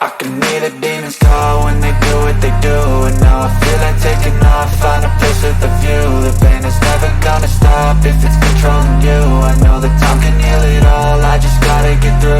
I can hear the demons call when they do what they do. And now I feel like taking off, find a place with a view. The pain is never gonna stop if it's controlling you. I know that time can heal it all, I just gotta get through.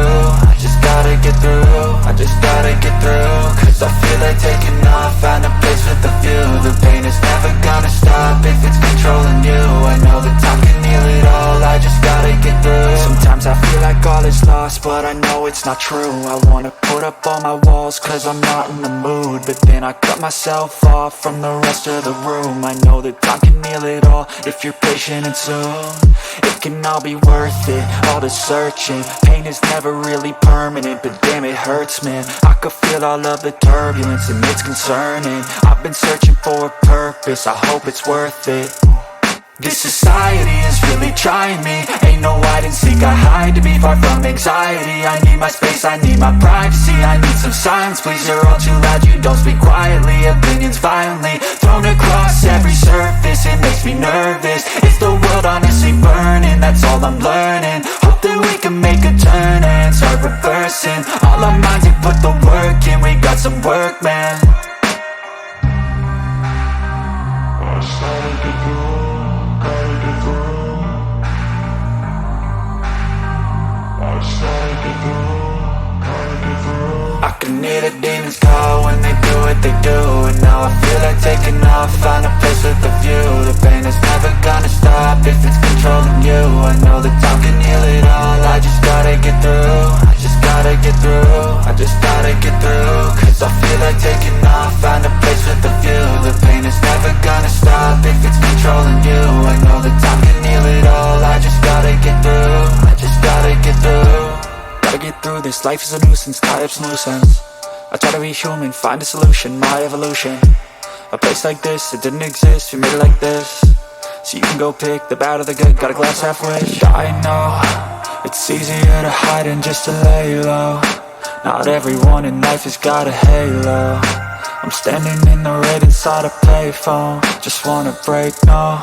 I just gotta get through, I just gotta get through. Cause I feel like taking off, find a place with a view. The pain is never gonna stop if it's controlling you. I know that time can heal it all, I just gotta get through. Sometimes I feel like all is lost, but I know it's not true. I wanna put up all my walls cause I'm not in the mood, but then I cut myself off from the rest of the room. I know that time can heal it all if you're patient and soon it can all be worth it, all the searching. Pain is never really permanent, but damn it hurts, man. I could feel all of the turbulence and it's concerning. I've been searching for a purpose, I hope it's worth it. This society is really trying me. Ain't no hide and seek, I hide to be far from anxiety. I need my space, I need my privacy. I need some silence, please, you're all too loud. You don't speak quietly, opinions violently thrown across every surface. It makes me nervous, it's the world honestly burning. That's all I'm learning, hope that we can make a turn and start reversing. All our minds and put the work in, we got some work, man. I can hear the demons call when they do what they do. And now I feel like taking off, find a place with a view. The pain is never gonna stop if it's controlling you. I know that time can heal it all, I just gotta get through. I just gotta get through, I just gotta get through. Cause I feel like taking off, find a place with a view. The pain is never gonna stop if it's controlling you. I know that time can heal it all, I just gotta get through. I just gotta get through. Gotta get through this, life is a nuisance, tie up some loose ends. I try to be human, find a solution, my evolution. A place like this, it didn't exist, we made it like this. So you can go pick the bad or the good, got a glass half wish. I know, it's easier to hide than just to lay low. Not everyone in life has got a halo. I'm standing in the red inside a payphone, just wanna break, no.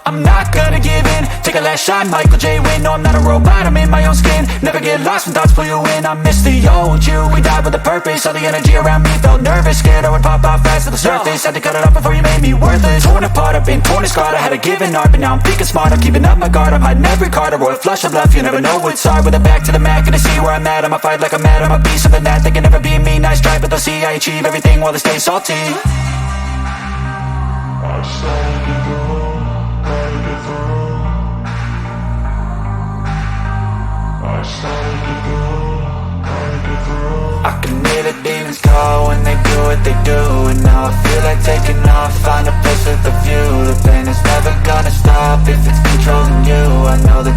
I'm not gonna give in, take a last shot, Michael J. Win. No, I'm not a robot, I'm in my own skin. Never get lost when thoughts pull you in. I miss the old you, we died with a purpose. All the energy around me felt nervous, scared I would pop off fast to the surface. Had to cut it off before you made me worthless. Torn apart, I've been torn and scarred. I had a given art, but now I'm thinking smart. I'm keeping up my guard, I'm hiding every card. A royal flush of bluff, you never know what's hard. With a back to the mat, gonna see where I'm at. I'ma fight like I'm mad, I'ma be something that they can never be me. Nice try, but they'll see I achieve everything while they stay salty. I can hear the demons call when they do what they do. And now I feel like taking off, find a place with a view. The pain is never gonna stop if it's controlling you. I know that